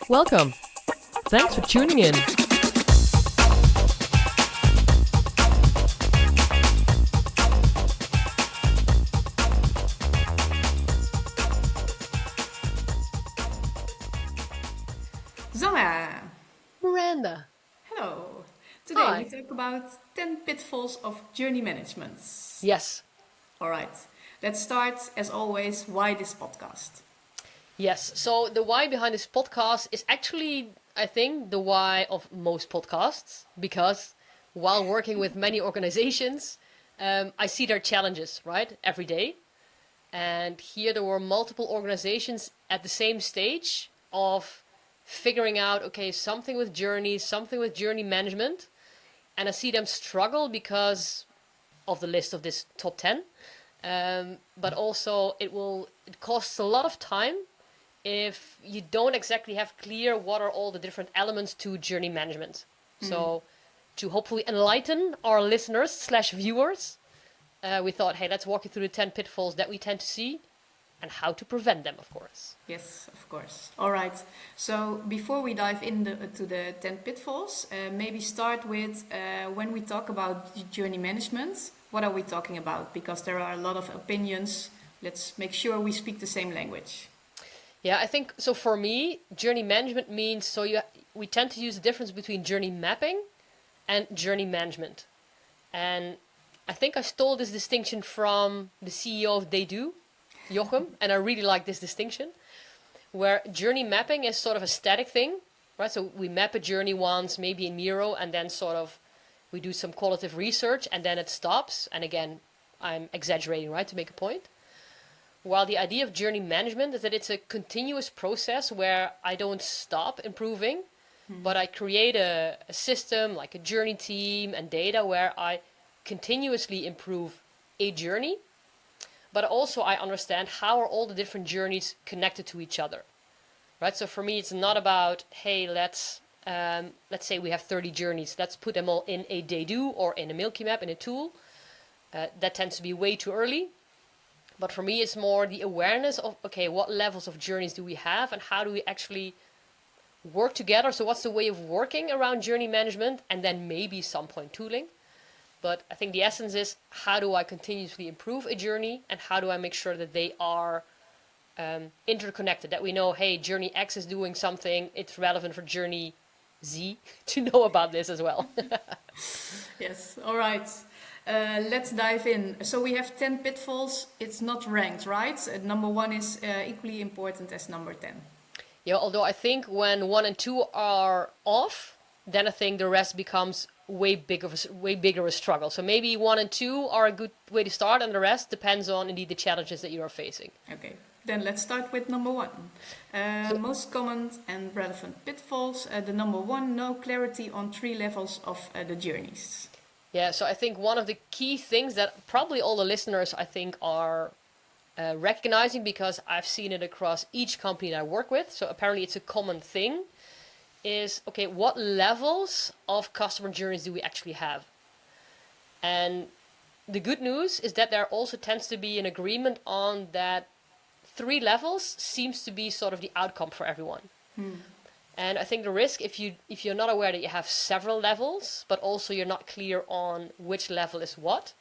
Welcome. Thanks for tuning in. Zara, Miranda. hello. Today Hi. we talk about 10 pitfalls of journey management. Yes. All right, let's start as always. Why this podcast? Yes. So the why behind this podcast is actually, I think, the why of most podcasts. Because while working with many organizations, I see their challenges, right, every day. And here there were multiple organizations at the same stage of figuring out, okay, something with journeys, something with journey management. And I see them struggle because of the list of this top 10. But also it costs a lot of time if you don't exactly have clear what are all the different elements to journey management. So to hopefully enlighten our listeners slash viewers, we thought, hey, let's walk you through the 10 pitfalls that we tend to see and how to prevent them, of course. Yes, of course. All right. So before we dive into the 10 pitfalls, maybe start with when we talk about journey management, what are we talking about? Because there are a lot of opinions. Let's make sure we speak the same language. Yeah, I think so. For me, journey management means we tend to use the difference between journey mapping and journey management. And I think I stole this distinction from the CEO of They Do, Jochem, and I really like this distinction, where journey mapping is sort of a static thing, right? So we map a journey once, maybe in Miro, and then sort of we do some qualitative research, and then it stops. And again, I'm exaggerating, right, to make a point. While the idea of journey management is that it's a continuous process where I don't stop improving, but I create a system like a journey team and data where I continuously improve a journey, but also I understand how are all the different journeys connected to each other, right? So for me, it's not about, hey, let's say we have 30 journeys, let's put them all in a They Do or in a Milky Map in a tool. That tends to be way too early. But for me, it's more the awareness of, okay, what levels of journeys do we have and how do we actually work together? So what's the way of working around journey management and then maybe some point tooling? But I think the essence is, how do I continuously improve a journey and how do I make sure that they are interconnected? That we know, hey, journey X is doing something, it's relevant for journey Z to know about this as well. Yes, all right. Let's dive in. So we have 10 pitfalls. It's not ranked, right? Number 1 is equally important as number 10. Yeah, although I think when 1 and 2 are off, then I think the rest becomes way bigger a struggle. So maybe 1 and 2 are a good way to start, and the rest depends on indeed the challenges that you are facing. Okay, then let's start with number 1. Most common and relevant pitfalls. The number 1, no clarity on 3 levels of the journeys. Yeah, so I think one of the key things that probably all the listeners, I think, are recognizing, because I've seen it across each company that I work with, so apparently it's a common thing, is, okay, what levels of customer journeys do we actually have? And the good news is that there also tends to be an agreement on that 3 levels seems to be sort of the outcome for everyone. And I think the risk, if you're not aware that you have several levels, but also you're not clear on which level is what,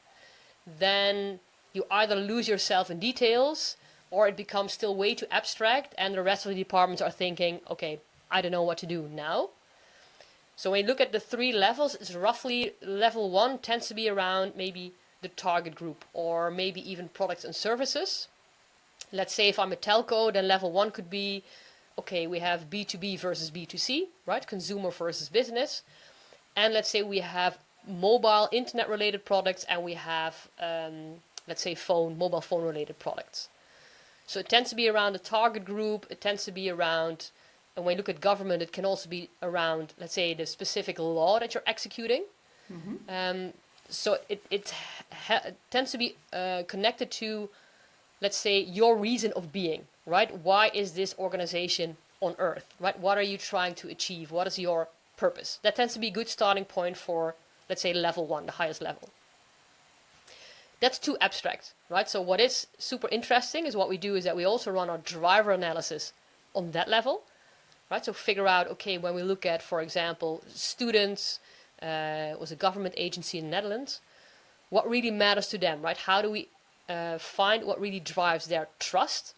then you either lose yourself in details or it becomes still way too abstract and the rest of the departments are thinking, okay, I don't know what to do now. So when you look at the 3 levels, it's roughly level 1 tends to be around maybe the target group or maybe even products and services. Let's say if I'm a telco, then level 1 could be, okay, we have B2B versus B2C, right? Consumer versus business. And let's say we have mobile internet related products and we have, let's say mobile phone related products. So it tends to be around the target group. It tends to be around, and when you look at government, it can also be around, let's say, the specific law that you're executing. So it tends to be connected to, let's say, your reason of being, right? Why is this organization on earth, right? What are you trying to achieve? What is your purpose? That tends to be a good starting point for, let's say, level 1, the highest level. That's too abstract, right? So what is super interesting is what we do is that we also run our driver analysis on that level. right? So figure out, okay, when we look at, for example, students, was a government agency in the Netherlands, what really matters to them, right? How do we find what really drives their trust?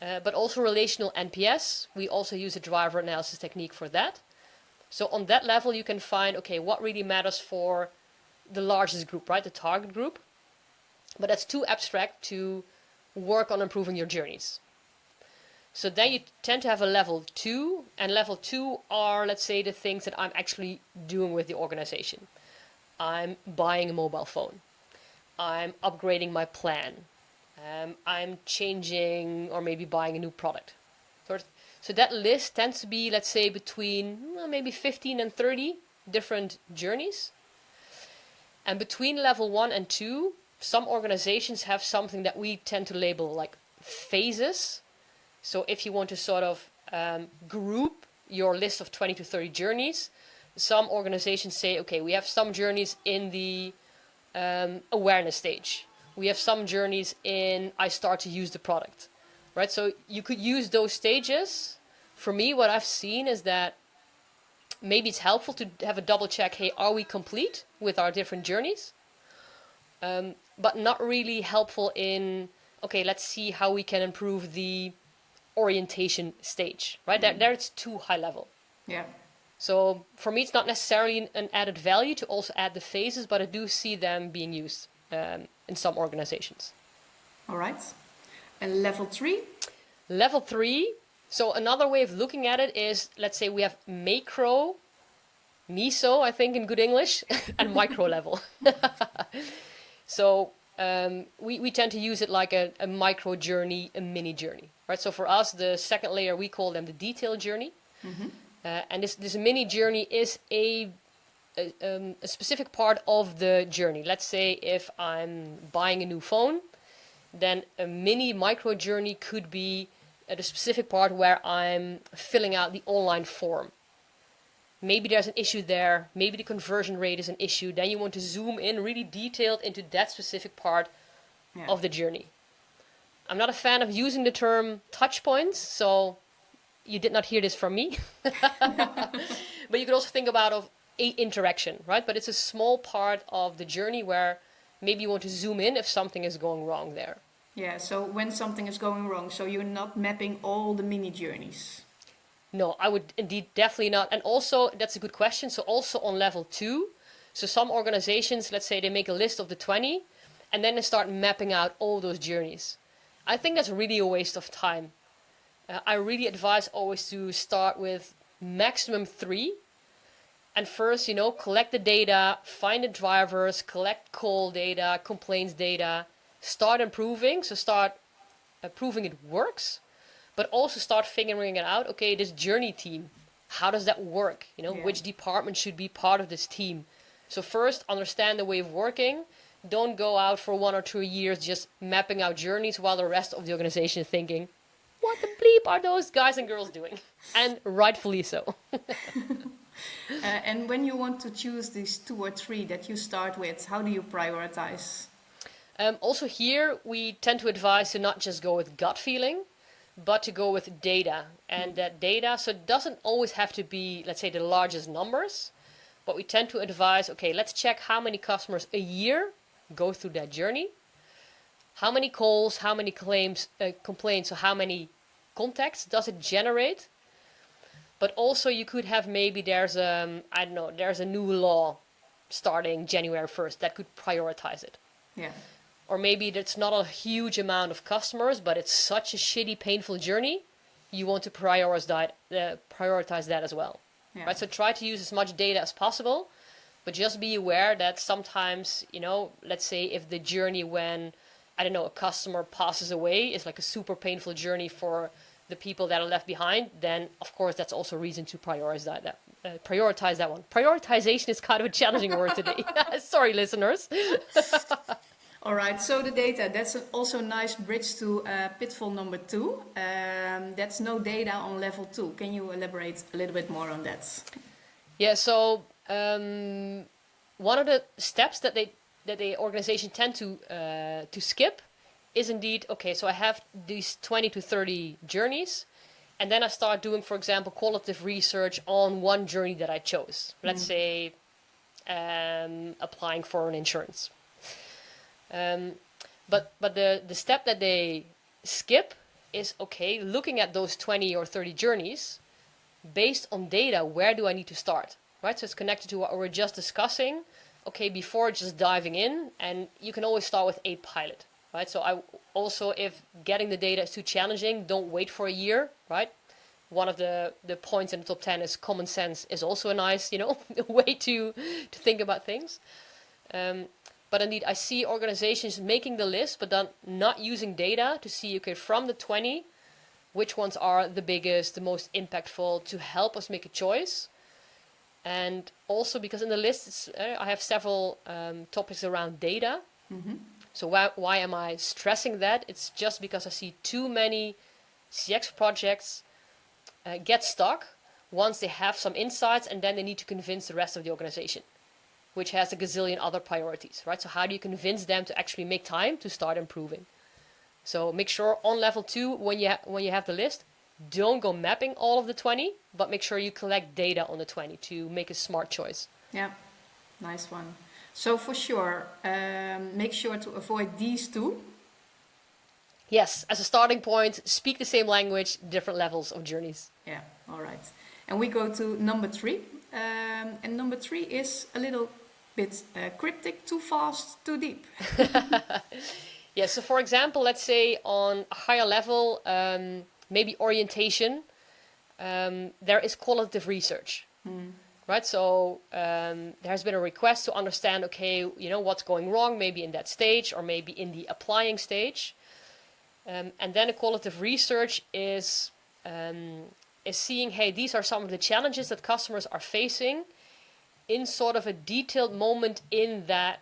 But also relational NPS. We also use a driver analysis technique for that. So on that level, you can find, okay, what really matters for the largest group, right? The target group. But that's too abstract to work on improving your journeys. So then you tend to have a level 2, and level 2 are, let's say, the things that I'm actually doing with the organization. I'm buying a mobile phone. I'm upgrading my plan. I'm changing or maybe buying a new product. So that list tends to be, let's say, between maybe 15 and 30 different journeys. And between level 1 and 2, some organizations have something that we tend to label like phases. So if you want to sort of group your list of 20 to 30 journeys, some organizations say, okay, we have some journeys in the awareness stage. We have some journeys in I start to use the product, right? So you could use those stages. For me, what I've seen is that maybe it's helpful to have a double check, hey, are we complete with our different journeys? But not really helpful in, okay, let's see how we can improve the orientation stage, right? There it's too high level. Yeah. So for me, it's not necessarily an added value to also add the phases, but I do see them being used in some organizations. All right. And level 3? Level 3. So another way of looking at it is, let's say we have macro, meso, I think in good English, and micro level. So we tend to use it like a micro journey, a mini journey, right? So for us, the second layer, we call them the detail journey. Mm-hmm. And this mini journey is a specific part of the journey. Let's say if I'm buying a new phone, then a mini micro journey could be the specific part where I'm filling out the online form. Maybe there's an issue there. Maybe the conversion rate is an issue. Then you want to zoom in really detailed into that specific part of the journey. I'm not a fan of using the term touch points, so you did not hear this from me. But you could also think about a interaction, right? But it's a small part of the journey where maybe you want to zoom in if something is going wrong there. Yeah, so when something is going wrong, so you're not mapping all the mini journeys. No, I would indeed definitely not. And also, that's a good question. So also on level 2, so some organizations, let's say they make a list of the 20 and then they start mapping out all those journeys. I think that's really a waste of time. I really advise always to start with maximum 3. And first, collect the data, find the drivers, collect call data, complaints data, start improving. So start proving it works, but also start figuring it out. Okay, this journey team, how does that work? Which department should be part of this team? So first, understand the way of working. Don't go out for 1 or 2 years just mapping out journeys while the rest of the organization is thinking, what the bleep are those guys and girls doing? And rightfully so. And when you want to choose these 2 or 3 that you start with, how do you prioritize? Also here, we tend to advise to not just go with gut feeling, but to go with data. And that data, so it doesn't always have to be, let's say, the largest numbers, but we tend to advise, okay, let's check how many customers a year go through that journey. How many calls, how many complaints, so how many contacts does it generate? But also you could have maybe there's a new law starting January 1st that could prioritize it. Yeah. Or maybe it's not a huge amount of customers, but it's such a shitty, painful journey. You want to prioritize that as well. Yeah. Right? So try to use as much data as possible, but just be aware that sometimes, let's say if the journey when, a customer passes away is like a super painful journey for the people that are left behind, then of course that's also a reason to prioritize that one. Prioritization is kind of a challenging word today. Sorry, listeners. All right, so the data, that's also a nice bridge to pitfall number 2. That's no data on level 2. Can you elaborate a little bit more on that? Yeah, so one of the steps that the organization tend to skip is indeed, okay, so I have these 20 to 30 journeys. And then I start doing, for example, qualitative research on one journey that I chose. Let's say applying for an insurance. But the step that they skip is, okay, looking at those 20 or 30 journeys, based on data, where do I need to start? Right? So it's connected to what we were just discussing. Okay, before just diving in, and you can always start with a pilot, right? So I also, if getting the data is too challenging, don't wait for a year, right? One of the points in the top 10 is common sense is also a nice, way to think about things. But indeed, I see organizations making the list, but then not using data to see, okay, from the 20, which ones are the biggest, the most impactful, to help us make a choice. And also because in the list, I have several topics around data. So why am I stressing that? It's just because I see too many CX projects get stuck once they have some insights, and then they need to convince the rest of the organization, which has a gazillion other priorities, right? So how do you convince them to actually make time to start improving? So make sure on level 2, when you have the list, don't go mapping all of the 20, but make sure you collect data on the 20 to make a smart choice. Yeah, nice one. So for sure, make sure to avoid these two. Yes, as a starting point, speak the same language, different levels of journeys. Yeah, all right. And we go to number 3. And number 3 is a little bit cryptic: too fast, too deep. Yeah, so for example, let's say on a higher level, maybe orientation, there is qualitative research, right? So there has been a request to understand, okay, what's going wrong, maybe in that stage or maybe in the applying stage. And then a qualitative research is seeing, hey, these are some of the challenges that customers are facing in sort of a detailed moment in that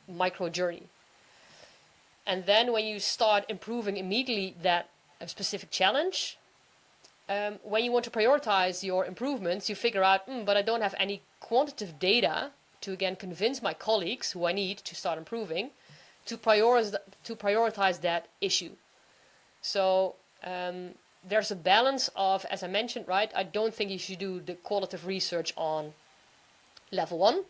micro journey. And then when you start improving immediately that specific challenge, when you want to prioritize your improvements, you figure out, but I don't have any quantitative data to, again, convince my colleagues who I need to start improving to prioritize that issue. So there's a balance of, as I mentioned, right, I don't think you should do the qualitative research on level 1.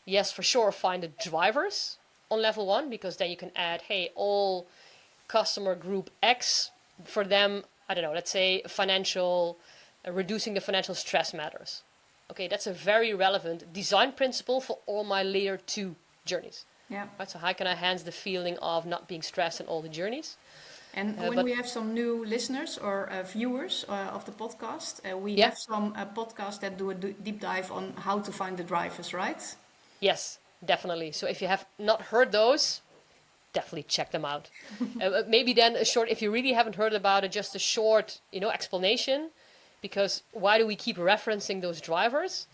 Yes, for sure, find the drivers on level 1, because then you can add, hey, all customer group X, for them, I don't know, let's say financial, reducing the financial stress matters. Okay, that's a very relevant design principle for all my layer 2 journeys. Yeah. Right, so how can I enhance the feeling of not being stressed in all the journeys? And when we have some new listeners or viewers of the podcast, we have some podcasts that do a deep dive on how to find the drivers, right? Yes, definitely. So if you have not heard those, definitely check them out. Maybe then a short, if you really haven't heard about it, just a short, explanation. Because why do we keep referencing those drivers?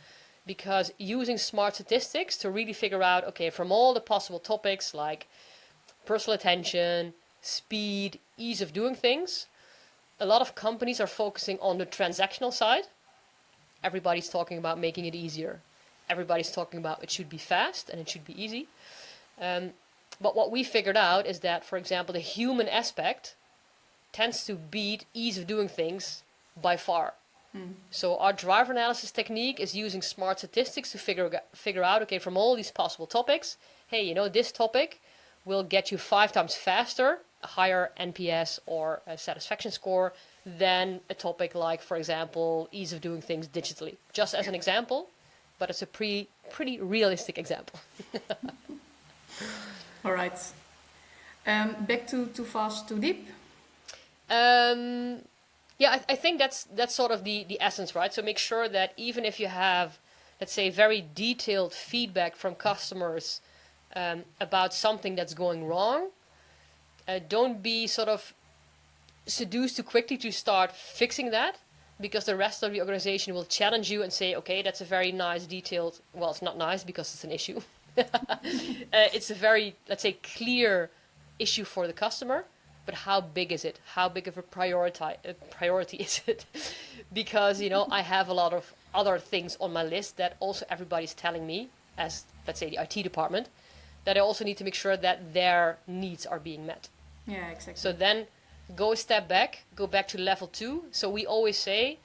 Because using smart statistics to really figure out, okay, from all the possible topics like personal attention, speed, ease of doing things, a lot of companies are focusing on the transactional side. Everybody's talking about making it easier. Everybody's talking about it should be fast and it should be easy. But what we figured out is that, for example, the human aspect tends to beat ease of doing things by far. So our driver analysis technique is using smart statistics to figure out, okay, from all these possible topics, hey, this topic will get you 5 times faster, a higher NPS or a satisfaction score than a topic like, for example, ease of doing things digitally. Just as an example, but it's a pretty realistic example. All right. Back to too fast, too deep. Yeah, I think that's sort of the essence, right? So make sure that even if you have, let's say, very detailed feedback from customers about something that's going wrong, don't be sort of seduced too quickly to start fixing that, because the rest of the organization will challenge you and say, okay, that's a very nice detailed, well, it's not nice because it's an issue. It's a very, let's say, clear issue for the customer, but how big is it? How big of a priority is it? Because, I have a lot of other things on my list that also everybody's telling me, as, let's say, the IT department, that I also need to make sure that their needs are being met. Yeah, exactly. So then go a step back, go back to level 2. So we always say,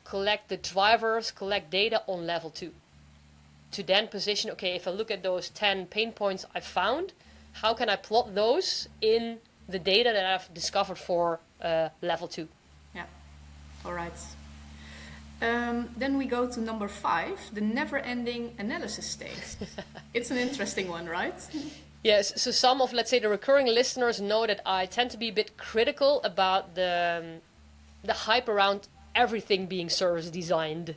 collect the drivers, collect data on level 2. To then position, okay, if I look at those 10 pain points I found, how can I plot those in the data that I've discovered for level 2? Yeah, all right. Then we go to number 5, the never-ending analysis stage. It's an interesting one, right? Yes, so some of, let's say, the recurring listeners know that I tend to be a bit critical about the hype around everything being service designed.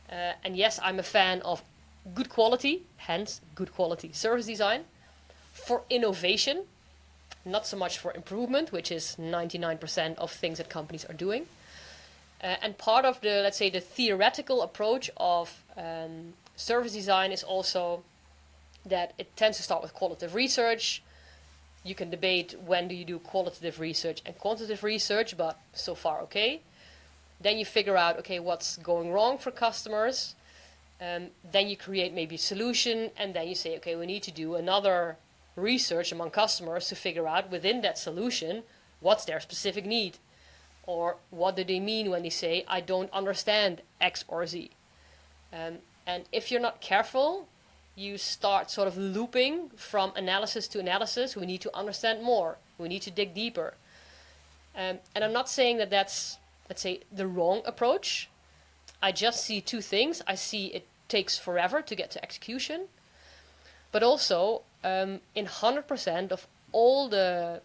And yes, I'm a fan of good quality, hence good quality service design, for innovation, not so much for improvement, which is 99% of things that companies are doing. And part of the, let's say, the theoretical approach of service design is also that it tends to start with qualitative research. You can debate when do you do qualitative research and quantitative research, but so far okay. Then you figure out, okay, what's going wrong for customers. Then you create maybe a solution, and then you say, okay, we need to do another research among customers to figure out within that solution what's their specific need. Or what do they mean when they say, I don't understand X or Z? And if you're not careful, you start sort of looping from analysis to analysis. We need to understand more. We need to dig deeper. And I'm not saying that that's, let's say, the wrong approach. I just see two things. I see it takes forever to get to execution. But also, in 100% of all the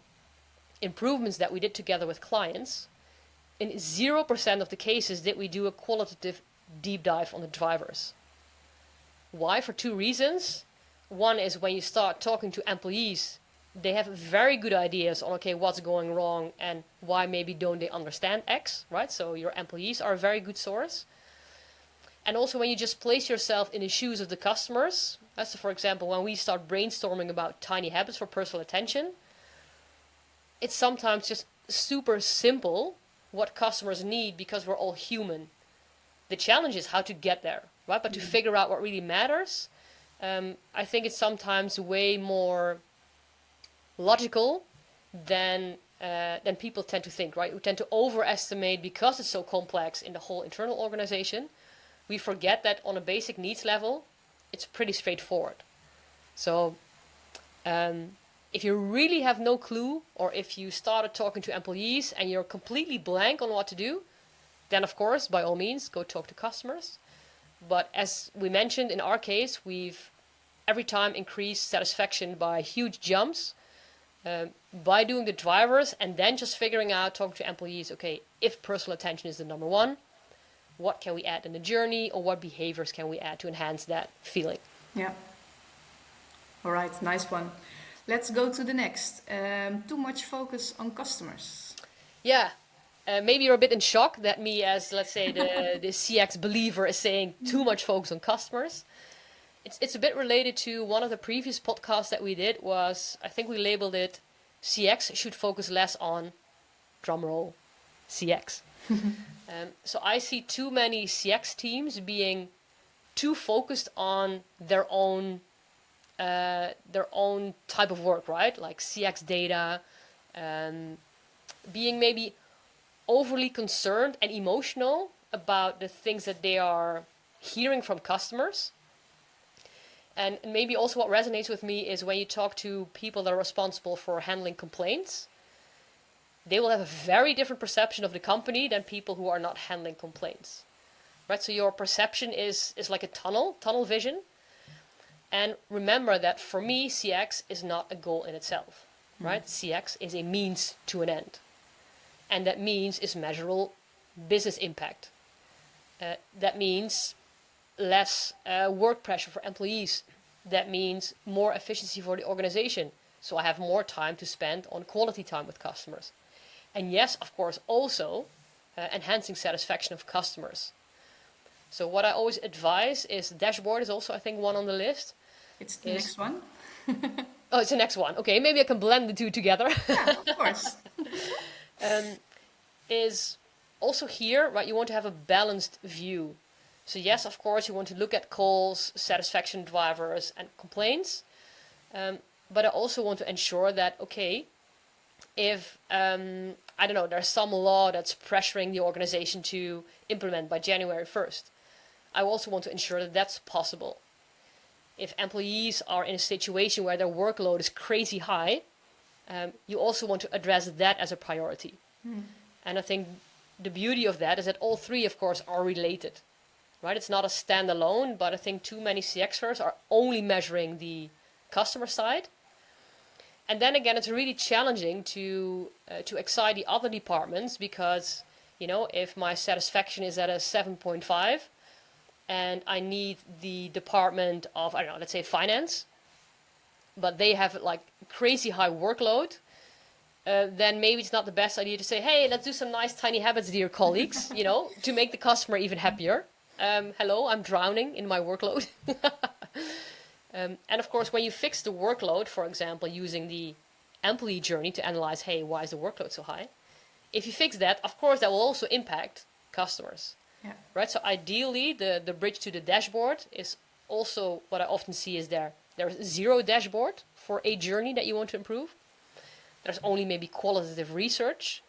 improvements that we did together with clients, in 0% of the cases did we do a qualitative deep dive on the drivers. Why? For two reasons. One is when you start talking to employees, they have very good ideas on, okay, what's going wrong and why maybe don't they understand X, right? So your employees are a very good source. And also when you just place yourself in the shoes of the customers, so for example, when we start brainstorming about tiny habits for personal attention, it's sometimes just super simple what customers need because we're all human. The challenge is how to get there, right? But to figure out what really matters, I think it's sometimes way more logical than people tend to think, right? We tend to overestimate because it's so complex in the whole internal organization. We forget that on a basic needs level, it's pretty straightforward. So if you really have no clue, or if you started talking to employees and you're completely blank on what to do, then of course, by all means, go talk to customers. But as we mentioned, in our case, we've every time increased satisfaction by huge jumps by doing the drivers and then just figuring out, talking to employees, okay, if personal attention is the number one, what can we add in the journey, or what behaviors can we add to enhance that feeling? Yeah. All right, nice one. Let's go to the next. Too much focus on customers. Yeah. Maybe you're a bit in shock that me as, let's say, the CX believer is saying too much focus on customers. It's a bit related to one of the previous podcasts that we did was, I think we labeled it, CX should focus less on, drumroll, CX. So I see too many CX teams being too focused on their own type of work, right? Like CX data, being maybe overly concerned and emotional about the things that they are hearing from customers. And maybe also what resonates with me is when you talk to people that are responsible for handling complaints, they will have a very different perception of the company than people who are not handling complaints, right? So your perception is like a tunnel vision. And remember that for me, CX is not a goal in itself, right? CX is a means to an end. And that means is measurable business impact. That means less work pressure for employees. That means more efficiency for the organization. So I have more time to spend on quality time with customers. And yes, of course, also enhancing satisfaction of customers. So what I always advise is dashboard is also, I think, one on the list. It's the next one. Oh, it's the next one. Okay, maybe I can blend the two together. Yeah, of course. Is also here, right? You want to have a balanced view. So yes, of course, you want to look at calls, satisfaction drivers, and complaints. But I also want to ensure that, okay, if, I don't know, there's some law that's pressuring the organization to implement by January 1st. I also want to ensure that that's possible. If employees are in a situation where their workload is crazy high, you also want to address that as a priority. And I think the beauty of that is that all three, of course, are related, right? It's not a standalone, but I think too many CXers are only measuring the customer side. And then again, it's really challenging to excite the other departments because, you know, if my satisfaction is at a 7.5 and I need the department of, I don't know, let's say finance, but they have like crazy high workload, then maybe it's not the best idea to say, hey, let's do some nice tiny habits, dear colleagues, you know, to make the customer even happier. Hello, I'm drowning in my workload. And of course, when you fix the workload, for example, using the employee journey to analyze, hey, why is the workload so high? If you fix that, of course, that will also impact customers. Yeah. Right? So ideally, the bridge to the dashboard is also what I often see is there's zero dashboard for a journey that you want to improve. There's only maybe qualitative research.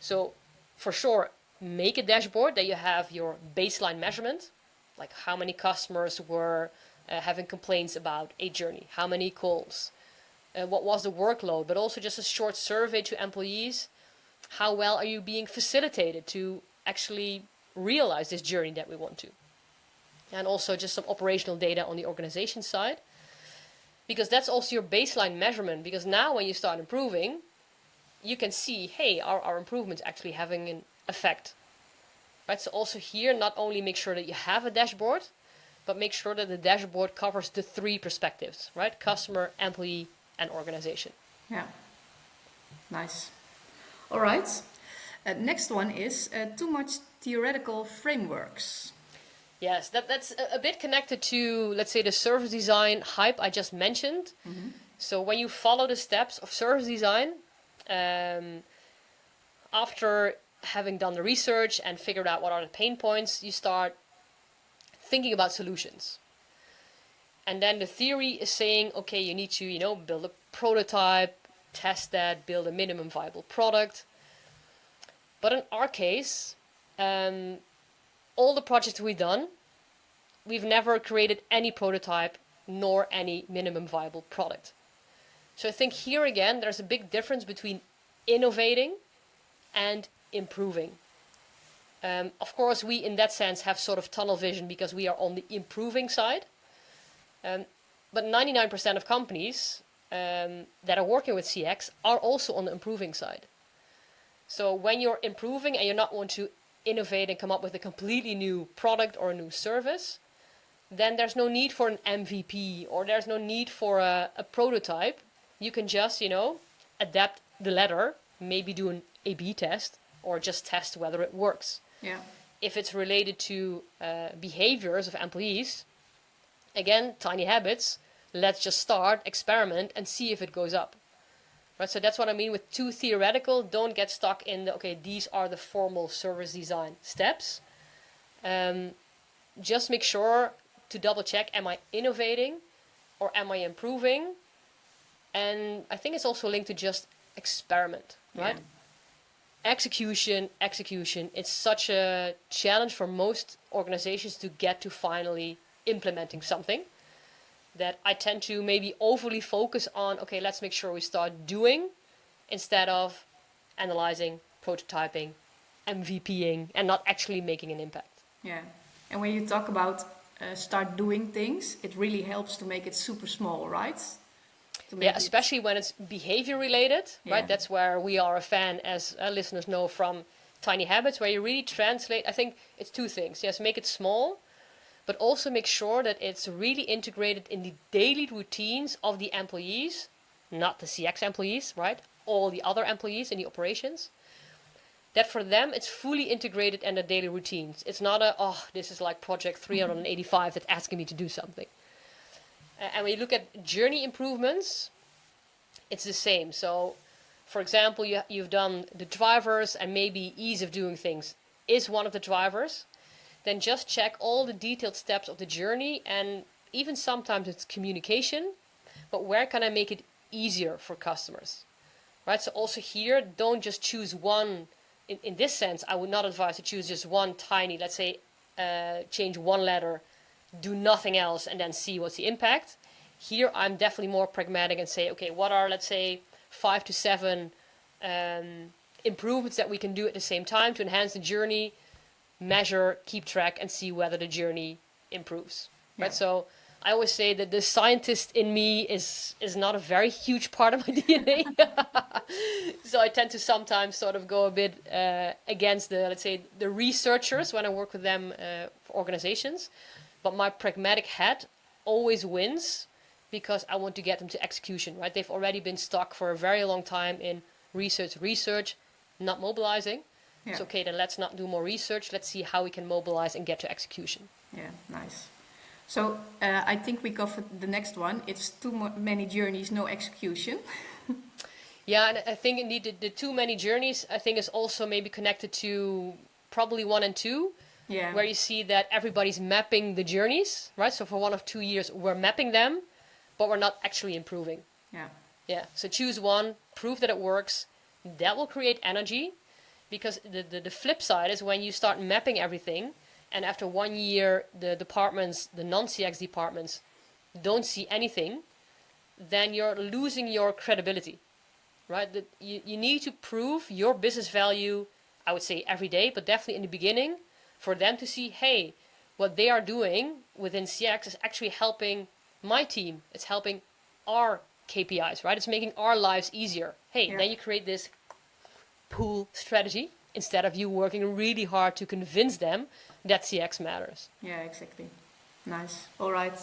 So for sure, make a dashboard that you have your baseline measurement, like how many customers were having complaints about a journey, how many calls, what was the workload, but also just a short survey to employees. How well are you being facilitated to actually realize this journey that we want to? And also just some operational data on the organization side, because that's also your baseline measurement. Because now when you start improving, you can see, hey, our improvements actually having an effect. Right? So also here, not only make sure that you have a dashboard, but make sure that the dashboard covers the three perspectives, right? Customer, employee, and organization. Yeah, nice. All right. Next one is too much theoretical frameworks. Yes, that's a bit connected to, let's say, the service design hype I just mentioned. Mm-hmm. So when you follow the steps of service design, after having done the research and figured out what are the pain points, you start thinking about solutions. And then the theory is saying, okay, you need to, you know, build a prototype, test that, build a minimum viable product. But in our case, all the projects we've done, we've never created any prototype nor any minimum viable product. So I think here again, there's a big difference between innovating and improving. Of course, we in that sense have sort of tunnel vision because we are on the improving side. But 99% of companies that are working with CX are also on the improving side. So when you're improving and you not want to innovate and come up with a completely new product or a new service, then there's no need for an MVP or there's no need for a prototype. You can just, you know, adapt the letter, maybe do an A/B test or just test whether it works. Yeah. If it's related to behaviors of employees, again, tiny habits, let's just start, experiment, and see if it goes up. Right, so that's what I mean with too theoretical. Don't get stuck in the, okay, these are the formal service design steps. Just make sure to double check, am I innovating or am I improving? And I think it's also linked to just experiment, right? Yeah. Execution. It's such a challenge for most organizations to get to finally implementing something that I tend to maybe overly focus on, okay, let's make sure we start doing instead of analyzing, prototyping, MVPing, and not actually making an impact. Yeah, and when you talk about start doing things, it really helps to make it super small, right? Yeah, especially when it's behavior related, right? That's where we are a fan, as listeners know, from Tiny Habits, where you really translate. I think it's two things. Yes, make it small, but also make sure that it's really integrated in the daily routines of the employees, not the CX employees, right? All the other employees in the operations. That for them, it's fully integrated in their daily routines. It's not this is like project 385 that's asking me to do something. And when you look at journey improvements, it's the same. So, for example, you've done the drivers and maybe ease of doing things is one of the drivers. Then just check all the detailed steps of the journey, and even sometimes it's communication, but where can I make it easier for customers? right? So also here, don't just choose one. In this sense, I would not advise to choose just one tiny, let's say, change one letter, do nothing else, and then see what's the impact. Here, I'm definitely more pragmatic and say, okay, what are, let's say, 5 to 7 improvements that we can do at the same time to enhance the journey, measure, keep track, and see whether the journey improves. Yeah. Right? So I always say that the scientist in me is not a very huge part of my DNA. So I tend to sometimes sort of go a bit against the, let's say, the researchers when I work with them for organizations. But my pragmatic hat always wins because I want to get them to execution, right? They've already been stuck for a very long time in research, not mobilizing. Yeah. So, okay, then let's not do more research. Let's see how we can mobilize and get to execution. Yeah, nice. So I think we covered the next one. It's many journeys, no execution. Yeah, and I think indeed the too many journeys, I think, is also maybe connected to probably 1 and 2. Yeah. Where you see that everybody's mapping the journeys, right? So for 1 or 2 years, we're mapping them, but we're not actually improving. Yeah. Yeah, so choose one, prove that it works. That will create energy, because the flip side is when you start mapping everything, and after 1 year, the departments, the non-CX departments, don't see anything, then you're losing your credibility, right? That you need to prove your business value, I would say every day, but definitely in the beginning, for them to see, hey, what they are doing within CX is actually helping my team. It's helping our KPIs, right? It's making our lives easier. Hey, Yeah. then you create this pull strategy instead of you working really hard to convince them that CX matters. Yeah, exactly. Nice. All right.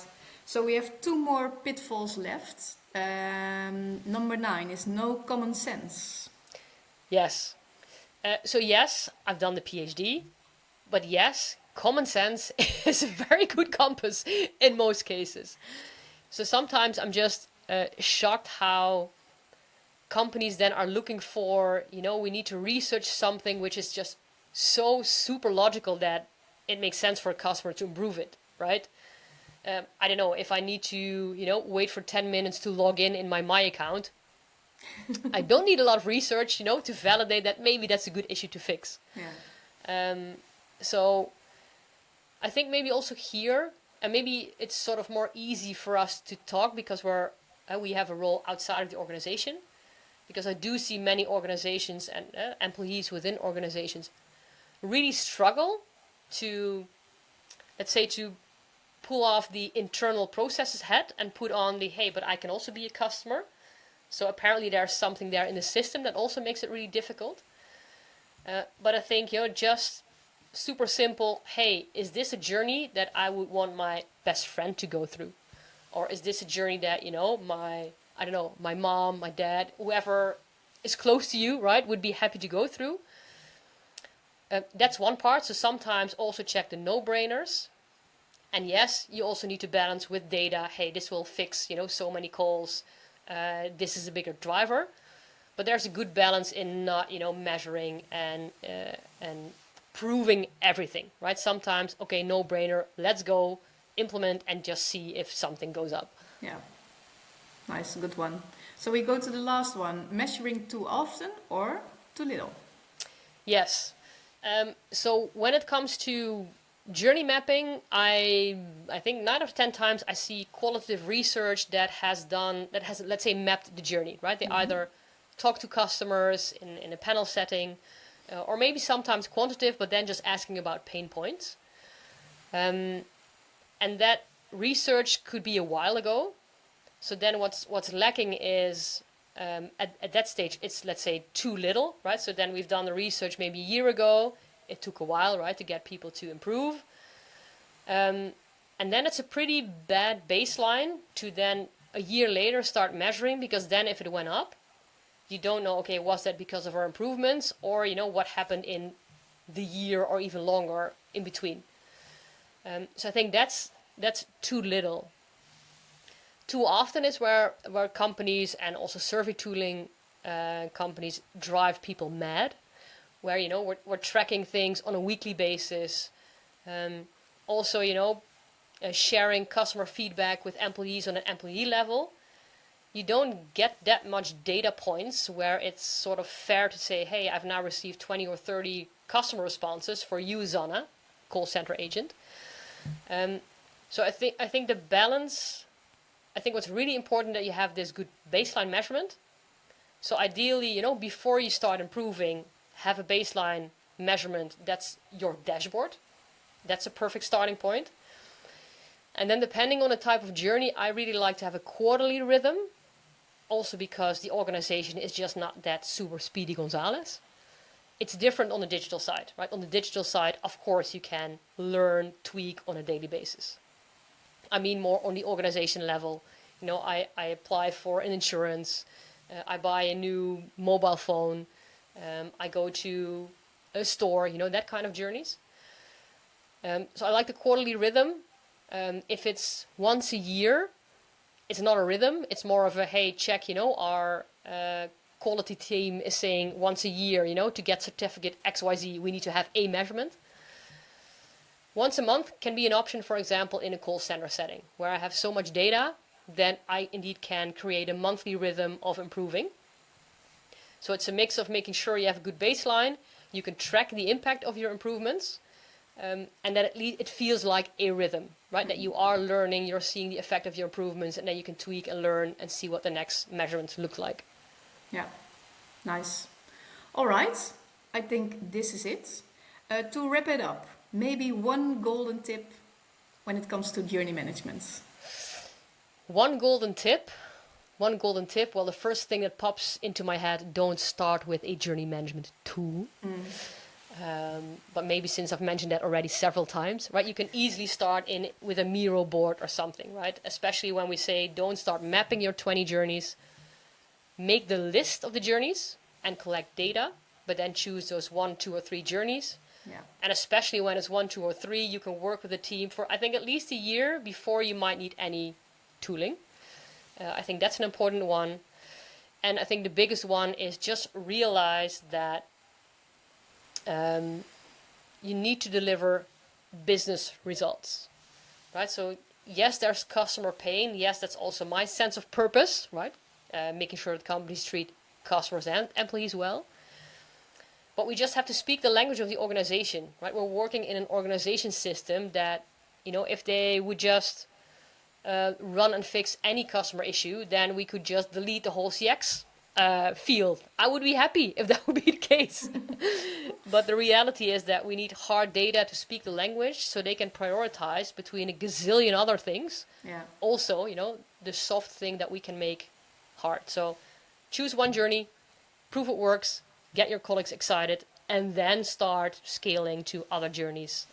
So we have 2 more pitfalls left. Number 9 is no common sense. Yes. So yes, I've done the PhD, but yes, common sense is a very good compass in most cases. So sometimes I'm just shocked how companies then are looking for, we need to research something which is just so super logical that it makes sense for a customer to improve it, right? I don't know, if I need to, wait for 10 minutes to log in my account, I don't need a lot of research, to validate that maybe that's a good issue to fix. Yeah. So I think maybe also here, and maybe it's sort of more easy for us to talk because we have a role outside of the organization. Because I do see many organizations and employees within organizations really struggle to, let's say, to pull off the internal processes hat and put on the, hey, but I can also be a customer. So apparently there's something there in the system that also makes it really difficult. But I think, just super simple, hey, is this a journey that I would want my best friend to go through? Or is this a journey that, my mom, my dad, whoever is close to you, right, would be happy to go through? That's one part. So sometimes also check the no-brainers. And yes, you also need to balance with data. Hey, this will fix, so many calls. This is a bigger driver. But there's a good balance in not, measuring and proving everything, right? Sometimes, okay, no-brainer, let's go, implement, and just see if something goes up. Yeah. Nice, good one. So we go to the last one, measuring too often or too little. Yes. So when it comes to journey mapping, I think 9 out of 10 times I see qualitative research that has, let's say, mapped the journey, right? They either talk to customers in a panel setting, or maybe sometimes quantitative, but then just asking about pain points. And that research could be a while ago. So then what's lacking is, at that stage, it's, let's say, too little, right? So then we've done the research maybe a year ago. It took a while, right, to get people to improve. And then it's a pretty bad baseline to then a year later start measuring, because then if it went up, you don't know, okay, was that because of our improvements, or, what happened in the year or even longer in between. So I think that's too little. Too often is where companies and also survey tooling companies drive people mad, where we're tracking things on a weekly basis. Also sharing customer feedback with employees on an employee level. you don't get that much data points where it's sort of fair to say, hey, I've now received 20 or 30 customer responses for you, Zanna, call center agent. So I think the balance, I think what's really important that you have this good baseline measurement. So ideally, you know, before you start improving, have a baseline measurement that's your dashboard. That's a perfect starting point. And then depending on the type of journey, I really like to have a quarterly rhythm. Also because the organization is just not that super speedy Gonzalez. It's different on the digital side, right? On the digital side, of course, you can learn, tweak on a daily basis. I mean more on the organization level. You know, I apply for an insurance. I buy a new mobile phone. I go to a store, you know, that kind of journeys. So I like the quarterly rhythm. If it's once a year, it's not a rhythm. It's more of a, hey, check, you know, our quality team is saying once a year, you know, to get certificate XYZ, we need to have a measurement. Once a month can be an option, for example, in a call center setting, where I have so much data, then I indeed can create a monthly rhythm of improving. So it's a mix of making sure you have a good baseline, you can track the impact of your improvements, and that at least it feels like a rhythm, right? That you are learning, you're seeing the effect of your improvements, and then you can tweak and learn and see what the next measurements look like. Yeah, nice. All right, I think this is it. To wrap it up, maybe one golden tip when it comes to journey management. One golden tip. Well, the first thing that pops into my head, don't start with a journey management tool. But maybe since I've mentioned that already several times, right, you can easily start with a Miro board or something, right? Especially when we say don't start mapping your 20 journeys. Make the list of the journeys and collect data, but then choose those 1, 2, or 3 journeys. Yeah. And especially when it's 1, 2, or 3, you can work with a team for, I think, at least a year before you might need any tooling. I think that's an important one. And I think the biggest one is just realize that you need to deliver business results, right? So yes, there's customer pain. Yes, that's also my sense of purpose, right? Making sure that companies treat customers and employees well. But we just have to speak the language of the organization, right? We're working in an organization system that, you know, if they would just run and fix any customer issue, then we could just delete the whole CX field. I would be happy if that would be the case. But the reality is that we need hard data to speak the language so they can prioritize between a gazillion other things. Yeah. Also, you know, the soft thing that we can make hard. So choose one journey, prove it works, get your colleagues excited, and then start scaling to other journeys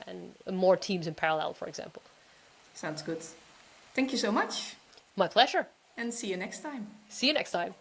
and more teams in parallel, for example. Sounds good. Thank you so much. My pleasure. And see you next time. See you next time.